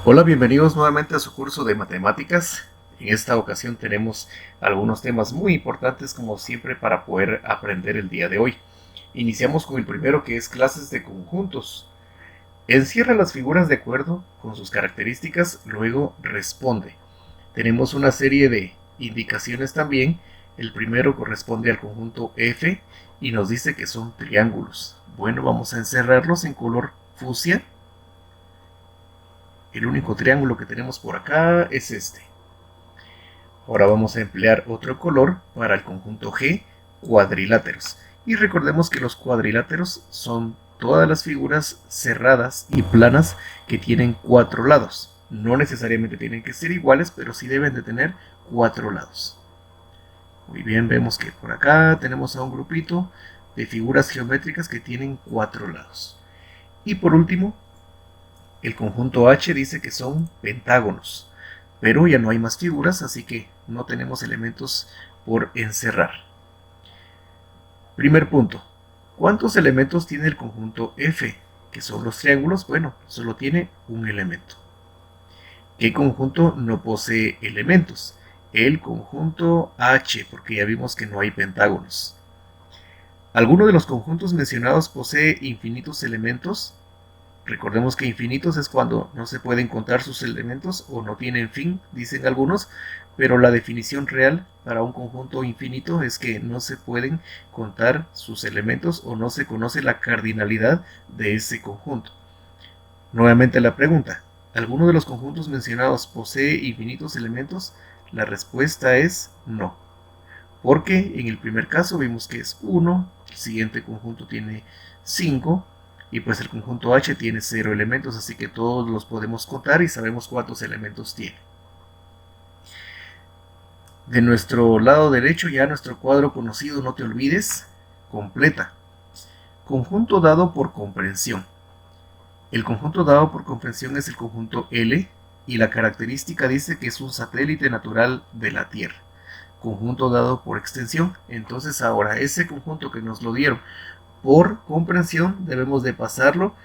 Hola, bienvenidos nuevamente a su curso de matemáticas. En esta ocasión tenemos algunos temas muy importantes como siempre para poder aprender el día de hoy. Iniciamos con el primero, que es clases de conjuntos. Encierra las figuras de acuerdo con sus características, luego responde. Tenemos una serie de indicaciones también. El primero corresponde al conjunto F y nos dice que son triángulos. Bueno, vamos a encerrarlos en color fucsia. El único triángulo que tenemos por acá es este. Ahora vamos a emplear otro color para el conjunto G, cuadriláteros. Y recordemos que los cuadriláteros son todas las figuras cerradas y planas que tienen 4 lados. No necesariamente tienen que ser iguales, pero sí deben de tener 4 lados. Muy bien, vemos que por acá tenemos a un grupito de figuras geométricas que tienen 4 lados. Y por último, el conjunto H dice que son pentágonos, pero ya no hay más figuras, así que no tenemos elementos por encerrar. Primer punto. ¿Cuántos elementos tiene el conjunto F? Que son los triángulos. Bueno, solo tiene un elemento. ¿Qué conjunto no posee elementos? El conjunto H, porque ya vimos que no hay pentágonos. ¿Alguno de los conjuntos mencionados posee infinitos elementos? Recordemos que infinitos es cuando no se pueden contar sus elementos o no tienen fin, dicen algunos, pero la definición real para un conjunto infinito es que no se pueden contar sus elementos o no se conoce la cardinalidad de ese conjunto. Nuevamente la pregunta, ¿alguno de los conjuntos mencionados posee infinitos elementos? La respuesta es no, porque en el primer caso vimos que es 1, el siguiente conjunto tiene 5, y pues el conjunto H tiene 0 elementos, así que todos los podemos contar y sabemos cuántos elementos tiene. De nuestro lado derecho ya nuestro cuadro conocido, no te olvides, completa. Conjunto dado por comprensión. El conjunto dado por comprensión es el conjunto L y la característica dice que es un satélite natural de la Tierra. Conjunto dado por extensión. Entonces ahora ese conjunto que nos lo dieron por comprensión debemos de pasarlo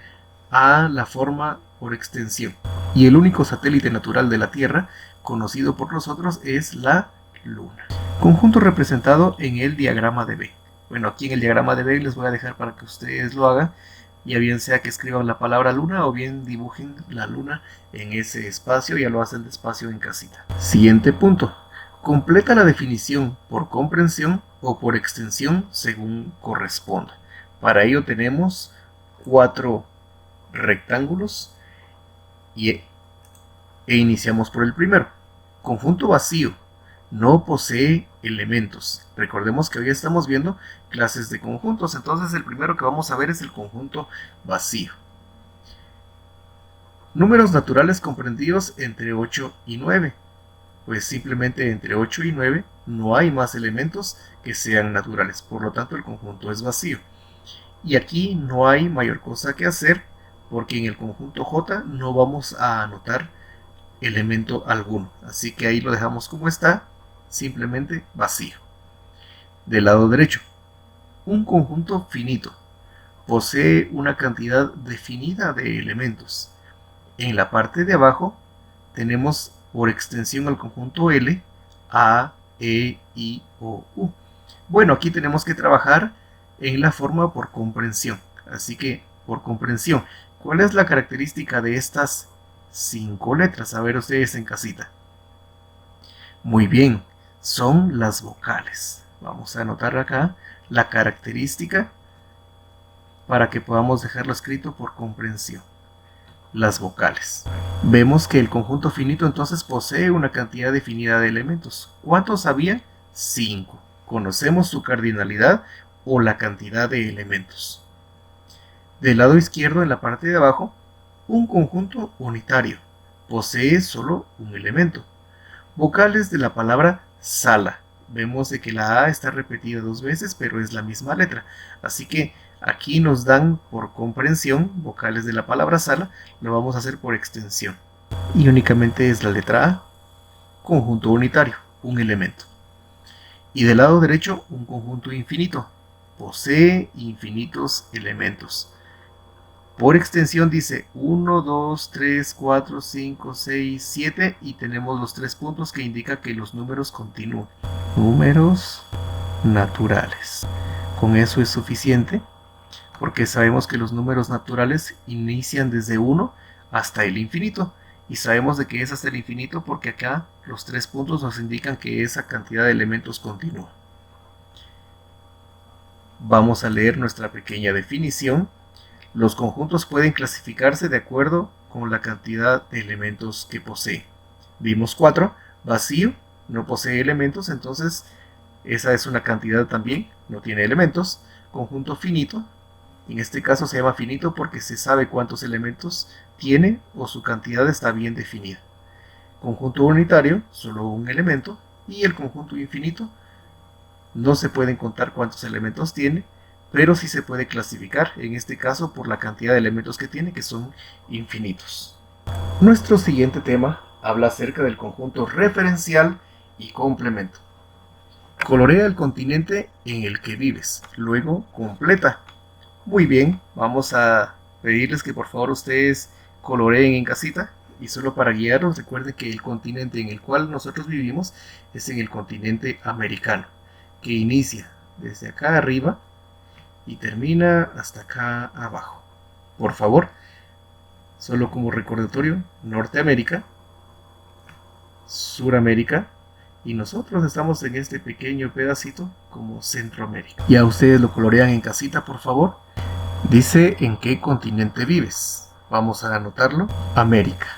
a la forma por extensión. Y el único satélite natural de la Tierra conocido por nosotros es la Luna. Conjunto representado en el diagrama de B. Bueno, aquí en el diagrama de B les voy a dejar para que ustedes lo hagan, ya bien sea que escriban la palabra luna o bien dibujen la luna en ese espacio, ya lo hacen despacio en casita. Siguiente punto. Completa la definición por comprensión o por extensión según corresponda. Para ello tenemos 4 rectángulos e iniciamos por el primero. Conjunto vacío. No posee elementos. Recordemos que hoy estamos viendo clases de conjuntos, entonces el primero que vamos a ver es el conjunto vacío. Números naturales comprendidos entre 8 y 9. Pues simplemente entre 8 y 9 no hay más elementos que sean naturales, por lo tanto el conjunto es vacío. Y aquí no hay mayor cosa que hacer, porque en el conjunto J no vamos a anotar elemento alguno, así que ahí lo dejamos como está, simplemente vacío. Del lado derecho, un conjunto finito posee una cantidad definida de elementos. En la parte de abajo tenemos por extensión al conjunto L, A, E, I, O, U. Bueno, aquí tenemos que trabajar en la forma por comprensión. Así que, por comprensión, ¿cuál es la característica de estas 5 letras? A ver ustedes en casita. Muy bien, son las vocales. Vamos a anotar acá la característica para que podamos dejarlo escrito por comprensión. Las vocales. Vemos que el conjunto finito entonces posee una cantidad definida de elementos. ¿Cuántos había? 5. Conocemos su cardinalidad o la cantidad de elementos. Del lado izquierdo, en la parte de abajo, un conjunto unitario. Posee solo un elemento. Vocales de la palabra sala. Vemos de que la A está repetida 2 veces, pero es la misma letra. Así que aquí nos dan por comprensión vocales de la palabra sala, lo vamos a hacer por extensión. Y únicamente es la letra A, conjunto unitario, un elemento. Y del lado derecho, un conjunto infinito. Posee infinitos elementos. Por extensión dice 1, 2, 3, 4, 5, 6, 7 y tenemos los 3 puntos que indica que los números continúan. Números naturales. Con eso es suficiente porque sabemos que los números naturales inician desde 1 hasta el infinito. Y sabemos de que es hasta el infinito porque acá los 3 puntos nos indican que esa cantidad de elementos continúa. Vamos a leer nuestra pequeña definición. Los conjuntos pueden clasificarse de acuerdo con la cantidad de elementos que posee. Vimos 4, vacío, no posee elementos, entonces esa es una cantidad también, no tiene elementos. Conjunto finito, en este caso se llama finito porque se sabe cuántos elementos tiene o su cantidad está bien definida. Conjunto unitario, solo un elemento. Y el conjunto infinito, no se pueden contar cuántos elementos tiene, pero sí se puede clasificar, en este caso por la cantidad de elementos que tiene, que son infinitos. Nuestro siguiente tema habla acerca del conjunto referencial y complemento. Colorea el continente en el que vives, luego completa. Muy bien, vamos a pedirles que por favor ustedes coloreen en casita. Y solo para guiarlos, recuerden que el continente en el cual nosotros vivimos es en el continente americano, que inicia desde acá arriba y termina hasta acá abajo. Por favor, solo como recordatorio, Norteamérica, Suramérica, y nosotros estamos en este pequeño pedacito como Centroamérica. Ya ustedes lo colorean en casita, por favor. Dice en qué continente vives. Vamos a anotarlo. América.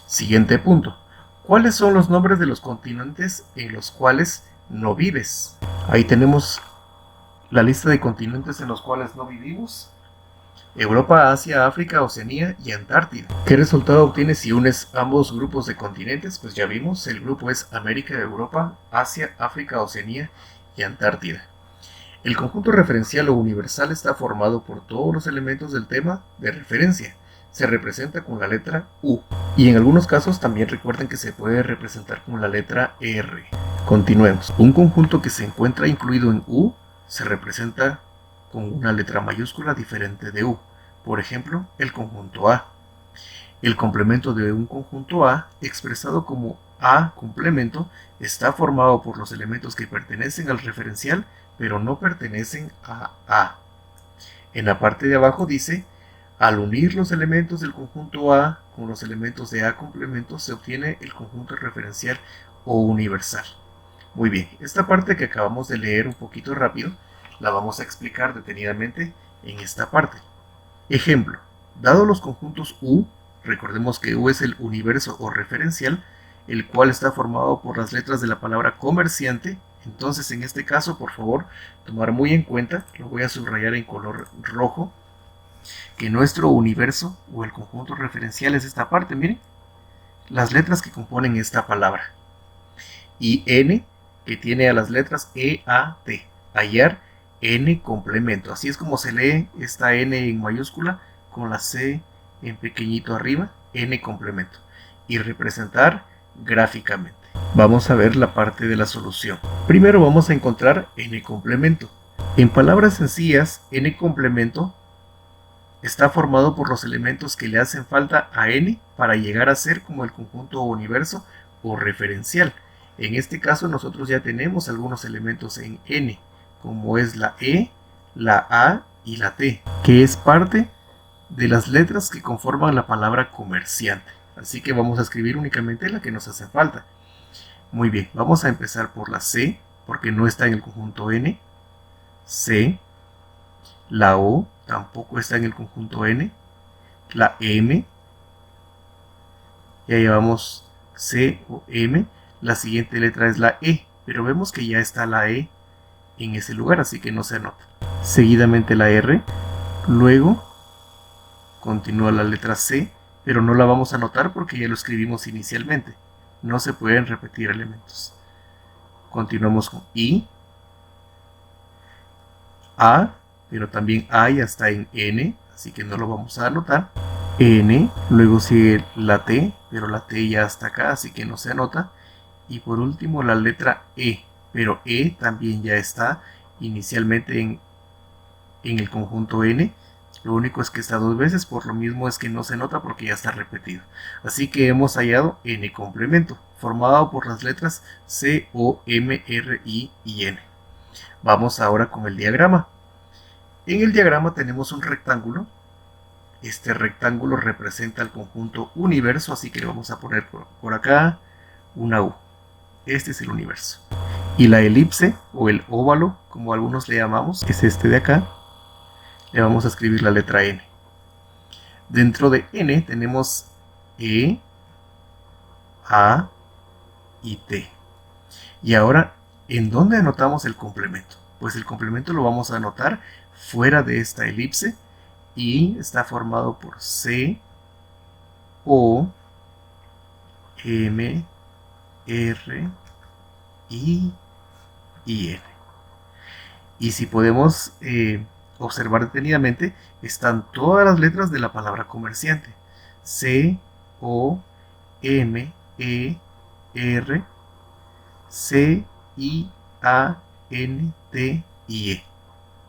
Siguiente punto. ¿Cuáles son los nombres de los continentes en los cuales no vives? Ahí tenemos la lista de continentes en los cuales no vivimos. Europa, Asia, África, Oceanía y Antártida. ¿Qué resultado obtienes si unes ambos grupos de continentes? Pues ya vimos, el grupo es América, Europa, Asia, África, Oceanía y Antártida. El conjunto referencial o universal está formado por todos los elementos del tema de referencia. Se representa con la letra U. Y en algunos casos también recuerden que se puede representar con la letra R. Continuemos. Un conjunto que se encuentra incluido en U se representa con una letra mayúscula diferente de U. Por ejemplo, el conjunto A. El complemento de un conjunto A, expresado como A complemento, está formado por los elementos que pertenecen al referencial, pero no pertenecen a A. En la parte de abajo dice, al unir los elementos del conjunto A con los elementos de A complemento, se obtiene el conjunto referencial o universal. Muy bien, esta parte que acabamos de leer un poquito rápido, la vamos a explicar detenidamente en esta parte. Ejemplo, dado los conjuntos U, recordemos que U es el universo o referencial, el cual está formado por las letras de la palabra comerciante. Entonces, en este caso, por favor, tomar muy en cuenta, lo voy a subrayar en color rojo, que nuestro universo o el conjunto referencial es esta parte, miren, las letras que componen esta palabra. Y N, que tiene a las letras E, A, T. Hallar N complemento. Así es como se lee esta N en mayúscula con la C en pequeñito arriba, N complemento. Y representar gráficamente. Vamos a ver la parte de la solución. Primero vamos a encontrar N complemento. En palabras sencillas, N complemento está formado por los elementos que le hacen falta a N para llegar a ser como el conjunto universo o referencial. En este caso nosotros ya tenemos algunos elementos en N, como es la E, la A y la T, que es parte de las letras que conforman la palabra comerciante. Así que vamos a escribir únicamente la que nos hace falta. Muy bien, vamos a empezar por la C, porque no está en el conjunto N. C. La O tampoco está en el conjunto N. La M. Ya llevamos C o M. La siguiente letra es la E, pero vemos que ya está la E en ese lugar, así que no se anota. Seguidamente la R. Luego continúa la letra C, pero no la vamos a anotar porque ya lo escribimos inicialmente. No se pueden repetir elementos. Continuamos con I. A, pero también A ya está en N, así que no lo vamos a anotar. N, luego sigue la T, pero la T ya está acá, así que no se anota. Y por último la letra E, pero E también ya está inicialmente en el conjunto N, Lo único es que está dos veces, por lo mismo es que no se nota porque ya está repetido. Así que hemos hallado n complemento, formado por las letras C, O, M, R, I y N. Vamos ahora con el diagrama. En el diagrama tenemos un rectángulo. Este rectángulo representa el conjunto universo, así que le vamos a poner por acá una U. Este es el universo. Y la elipse o el óvalo, como algunos le llamamos, es este de acá. Le vamos a escribir la letra N. Dentro de N tenemos E, A y T. Y ahora, ¿en dónde anotamos el complemento? Pues el complemento lo vamos a anotar fuera de esta elipse y está formado por C, O, M, R, I y N. Y si podemos observar detenidamente, están todas las letras de la palabra comerciante. C, O, M, E, R, C, I, A, N, T y E.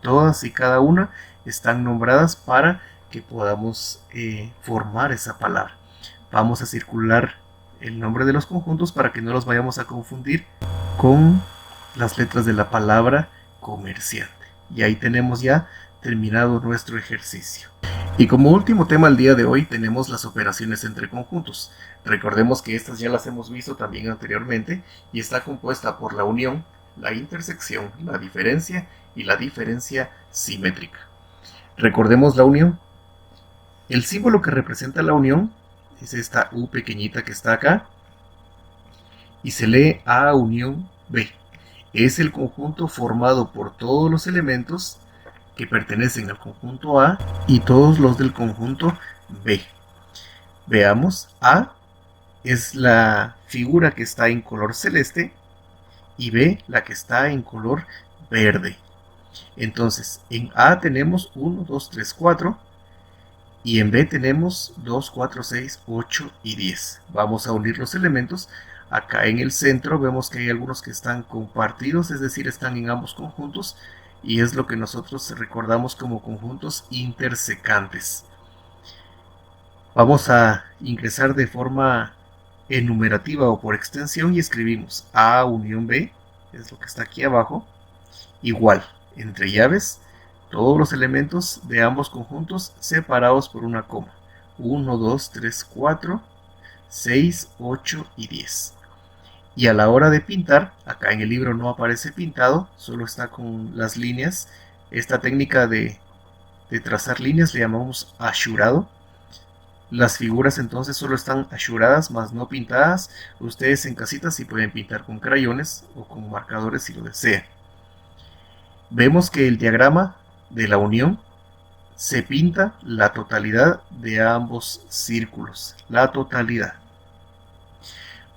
Todas y cada una están nombradas para que podamos formar esa palabra. Vamos a circular el nombre de los conjuntos para que no los vayamos a confundir con las letras de la palabra comerciante. Y ahí tenemos ya terminado nuestro ejercicio. Y como último tema el día de hoy tenemos las operaciones entre conjuntos. Recordemos que estas ya las hemos visto también anteriormente y está compuesta por la unión, la intersección, la diferencia y la diferencia simétrica. Recordemos la unión. El símbolo que representa la unión es esta U pequeñita que está acá y se lee A unión B. Es el conjunto formado por todos los elementos que pertenecen al conjunto A y todos los del conjunto B. Veamos, A es la figura que está en color celeste y B la que está en color verde. Entonces, en A tenemos 1, 2, 3, 4 y en B tenemos 2, 4, 6, 8 y 10. Vamos a unir los elementos. Acá en el centro vemos que hay algunos que están compartidos, es decir, están en ambos conjuntos y es lo que nosotros recordamos como conjuntos intersecantes. Vamos a ingresar de forma enumerativa o por extensión y escribimos A unión B, es lo que está aquí abajo, igual, entre llaves, todos los elementos de ambos conjuntos separados por una coma. 1, 2, 3, 4, 6, 8 y 10. Y a la hora de pintar, acá en el libro no aparece pintado, solo está con las líneas. Esta técnica de trazar líneas le llamamos ashurado. Las figuras entonces solo están ashuradas, más no pintadas. Ustedes en casita sí pueden pintar con crayones o con marcadores si lo desean. Vemos que el diagrama de la unión se pinta la totalidad de ambos círculos, la totalidad.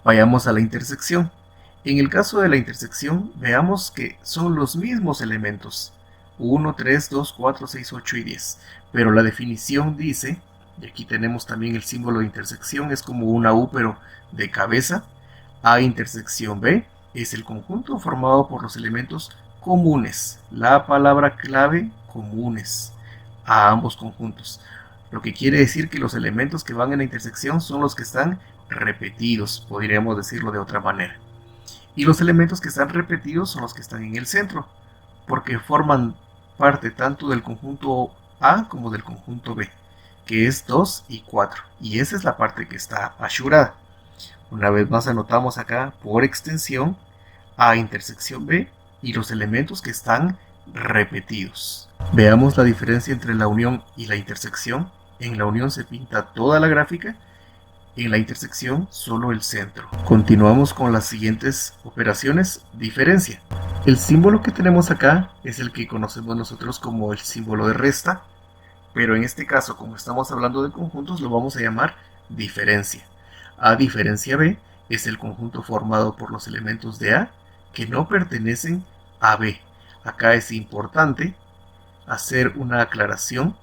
Vayamos a la intersección. En el caso de la intersección, veamos que son los mismos elementos, 1, 3, 2, 4, 6, 8 y 10. Pero la definición dice, y aquí tenemos también el símbolo de intersección, es como una U pero de cabeza. A intersección B es el conjunto formado por los elementos comunes, la palabra clave comunes, a ambos conjuntos. Lo que quiere decir que los elementos que van en la intersección son los que están repetidos, podríamos decirlo de otra manera. Y los elementos que están repetidos son los que están en el centro, porque forman parte tanto del conjunto A como del conjunto B, que es 2 y 4. Y esa es la parte que está ashurada. Una vez más anotamos acá por extensión A intersección B y los elementos que están repetidos. Veamos la diferencia entre la unión y la intersección. En la unión se pinta toda la gráfica, en la intersección solo el centro. Continuamos con las siguientes operaciones. Diferencia. El símbolo que tenemos acá es el que conocemos nosotros como el símbolo de resta, pero en este caso, como estamos hablando de conjuntos, lo vamos a llamar diferencia. A diferencia B es el conjunto formado por los elementos de A que no pertenecen a B. Acá es importante hacer una aclaración.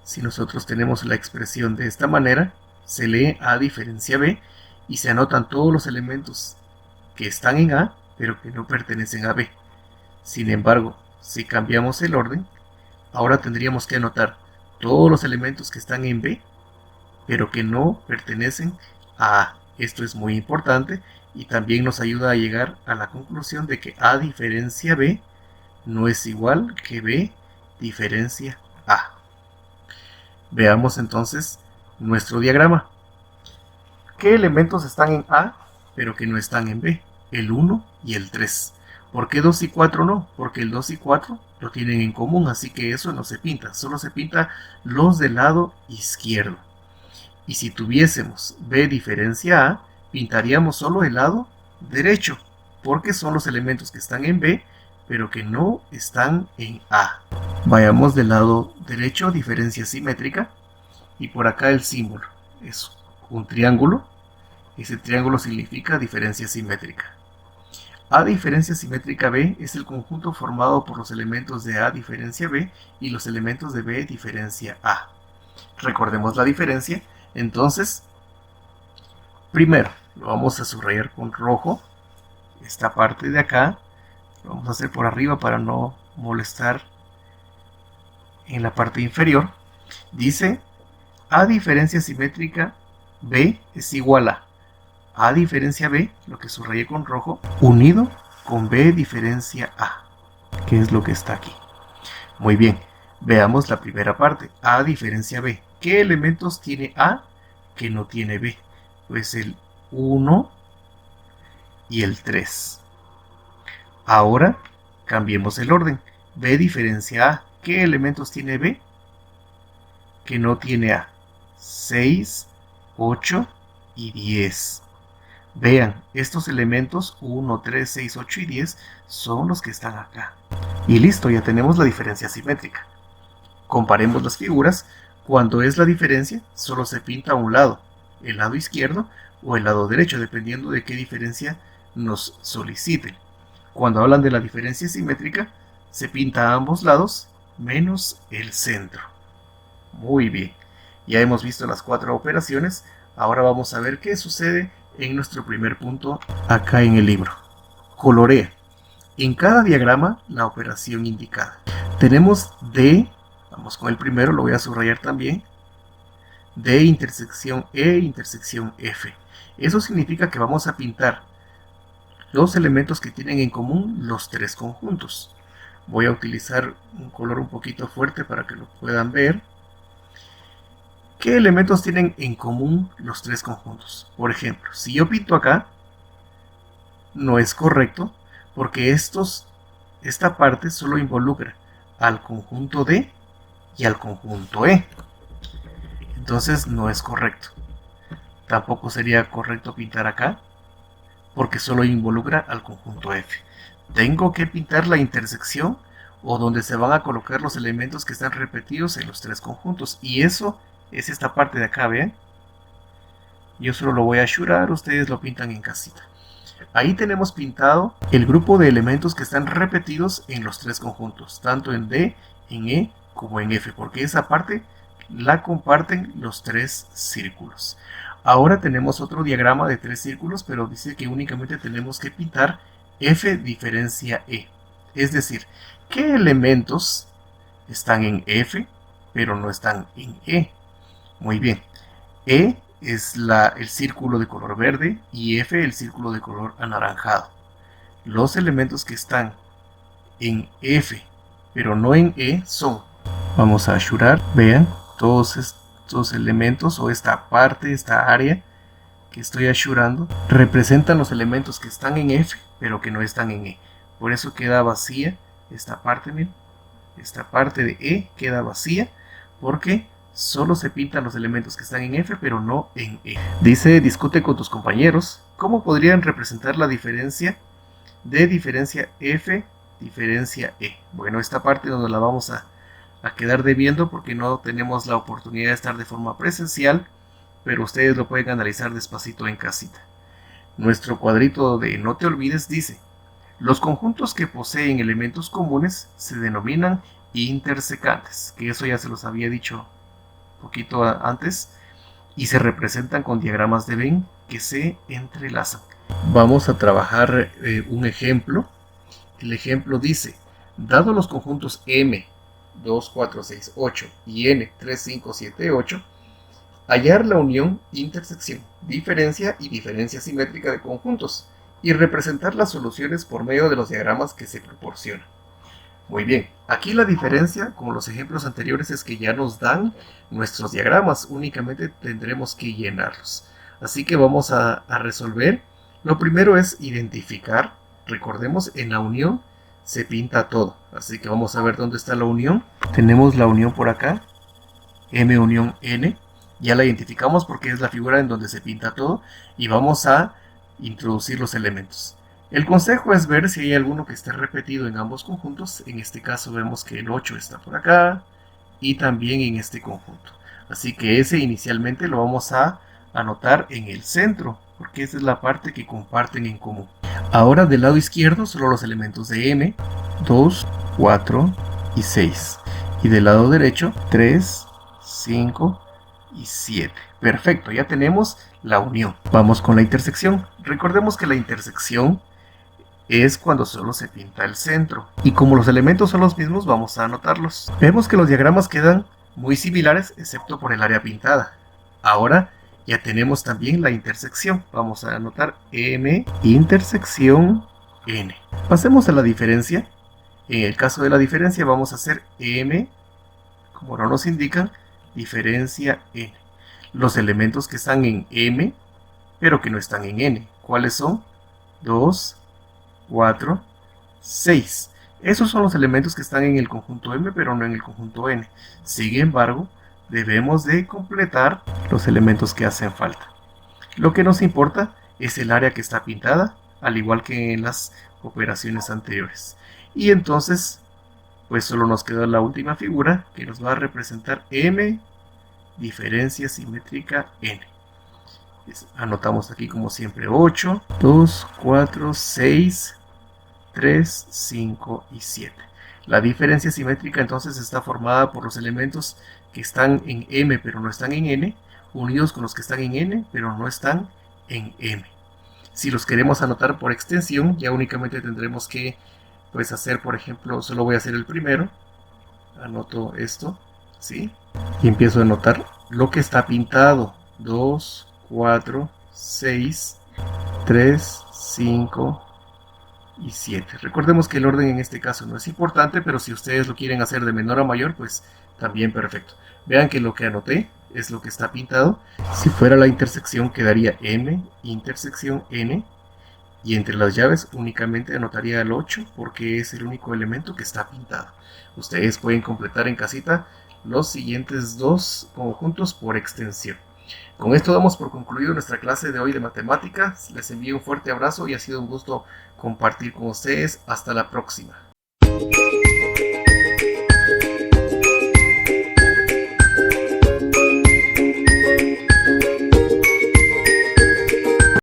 Si nosotros tenemos la expresión de esta manera, se lee A diferencia B y se anotan todos los elementos que están en A pero que no pertenecen a B. Sin embargo, si cambiamos el orden, Ahora tendríamos que anotar todos los elementos que están en B, pero que no pertenecen a A. Esto es muy importante y también nos ayuda a llegar a la conclusión de que A diferencia B no es igual que B diferencia A. Veamos entonces nuestro diagrama. ¿Qué elementos están en A pero que no están en B? El 1 y el 3. ¿Por qué 2 y 4 no? Porque el 2 y 4 lo tienen en común, así que eso no se pinta. Solo se pinta los del lado izquierdo. Y si tuviésemos B diferencia A, pintaríamos solo el lado derecho, porque son los elementos que están en B, pero que no están en A. Vayamos del lado derecho, diferencia simétrica, y por acá el símbolo es un triángulo. Ese triángulo significa diferencia simétrica. A diferencia simétrica B es el conjunto formado por los elementos de A diferencia B y los elementos de B diferencia A. Recordemos la diferencia. Entonces, primero lo vamos a subrayar con rojo. Esta parte de acá lo vamos a hacer por arriba para no molestar en la parte inferior. Dice A diferencia simétrica B es igual a diferencia B, lo que subrayé con rojo, unido con B diferencia A, que es lo que está aquí. Muy bien, veamos la primera parte. A diferencia B. ¿Qué elementos tiene A que no tiene B? Pues el 1 y el 3. Ahora cambiemos el orden. B diferencia A. ¿Qué elementos tiene B que no tiene A? 6, 8 y 10. Vean, estos elementos 1, 3, 6, 8 y 10 son los que están acá. Y listo, ya tenemos la diferencia simétrica. Comparemos las figuras. Cuando es la diferencia, solo se pinta a un lado, el lado izquierdo o el lado derecho, dependiendo de qué diferencia nos soliciten. Cuando hablan de la diferencia simétrica, se pinta a ambos lados, menos el centro. Muy bien, ya hemos visto las 4 operaciones. Ahora vamos a ver qué sucede en nuestro primer punto acá en el libro. Colorea en cada diagrama la operación indicada. Tenemos D. Vamos con el primero, lo voy a subrayar también. D intersección E intersección F. Eso significa que vamos a pintar los elementos que tienen en común los tres conjuntos. Voy a utilizar un color un poquito fuerte para que lo puedan ver. ¿Qué elementos tienen en común los tres conjuntos? Por ejemplo, si yo pinto acá, no es correcto porque esta parte solo involucra al conjunto D y al conjunto E. Entonces no es correcto. Tampoco sería correcto pintar acá porque solo involucra al conjunto F. Tengo que pintar la intersección o donde se van a colocar los elementos que están repetidos en los tres conjuntos. Y eso es esta parte de acá, ¿ven? Yo solo lo voy a ashurar, ustedes lo pintan en casita. Ahí tenemos pintado el grupo de elementos que están repetidos en los tres conjuntos, tanto en D, en E como en F, porque esa parte la comparten los tres círculos. Ahora tenemos otro diagrama de tres círculos, pero dice que únicamente tenemos que pintar F diferencia E. Es decir, ¿qué elementos están en F, pero no están en E? Muy bien, E es el círculo de color verde y F el círculo de color anaranjado. Los elementos que están en F, pero no en E son, vamos a ashurar, vean, todos estos elementos o esta parte, esta área que estoy ashurando, representan los elementos que están en F, pero que no están en E. Por eso queda vacía esta parte, miren, esta parte de E queda vacía porque solo se pintan los elementos que están en F, pero no en E. Dice, discute con tus compañeros cómo podrían representar la diferencia de diferencia F, diferencia E. Bueno, esta parte donde la vamos a quedar debiendo porque no tenemos la oportunidad de estar de forma presencial, pero ustedes lo pueden analizar despacito en casita. Nuestro cuadrito de no te olvides dice, los conjuntos que poseen elementos comunes se denominan intersecantes, que eso ya se los había dicho poquito antes, y se representan con diagramas de Venn que se entrelazan. Vamos a trabajar un ejemplo. El ejemplo dice, dado los conjuntos M, 2, 4, 6, 8 y n, 3, 5, 7, 8, hallar la unión, intersección, diferencia y diferencia simétrica de conjuntos y representar las soluciones por medio de los diagramas que se proporcionan. Muy bien, aquí la diferencia, como los ejemplos anteriores, es que ya nos dan nuestros diagramas, únicamente tendremos que llenarlos. Así que vamos a resolver. Lo primero es identificar. Recordemos, en la unión se pinta todo, así que vamos a ver dónde está la unión. Tenemos la unión por acá, M unión N, ya la identificamos porque es la figura en donde se pinta todo y vamos a introducir los elementos. El consejo es ver si hay alguno que esté repetido en ambos conjuntos. En este caso vemos que el 8 está por acá y también en este conjunto. Así que ese inicialmente lo vamos a anotar en el centro, porque esa es la parte que comparten en común. Ahora del lado izquierdo solo los elementos de M, 2, 4 y 6. Y del lado derecho 3, 5 y 7. Perfecto, ya tenemos la unión. Vamos con la intersección. Recordemos que la intersección es cuando solo se pinta el centro. Y como los elementos son los mismos, vamos a anotarlos. Vemos que los diagramas quedan muy similares, excepto por el área pintada. Ahora ya tenemos también la intersección. Vamos a anotar M intersección N. Pasemos a la diferencia. En el caso de la diferencia vamos a hacer M, como no nos indican, diferencia N. Los elementos que están en M, pero que no están en N. ¿Cuáles son? 2, 4, 6. Esos son los elementos que están en el conjunto M, pero no en el conjunto N. Sin embargo, debemos de completar los elementos que hacen falta. Lo que nos importa es el área que está pintada, al igual que en las operaciones anteriores. Y entonces, pues solo nos queda la última figura que nos va a representar M, diferencia simétrica N. Anotamos aquí como siempre 8, 2, 4, 6, 3, 5 y 7. La diferencia simétrica entonces está formada por los elementos que están en M pero no están en N, unidos con los que están en N pero no están en M. Si los queremos anotar por extensión, ya únicamente tendremos que hacer, por ejemplo, solo voy a hacer el primero. Anoto esto, ¿sí? Y empiezo a anotar lo que está pintado. 2, 4, 6, 3, 5 y 7. Recordemos que el orden en este caso no es importante, pero si ustedes lo quieren hacer de menor a mayor, pues también perfecto. Vean que lo que anoté es lo que está pintado. Si fuera la intersección quedaría M intersección N, y entre las llaves únicamente anotaría el 8 porque es el único elemento que está pintado. Ustedes pueden completar en casita los siguientes dos conjuntos por extensión. Con esto damos por concluido nuestra clase de hoy de matemáticas. Les envío un fuerte abrazo y ha sido un gusto compartir con ustedes. Hasta la próxima.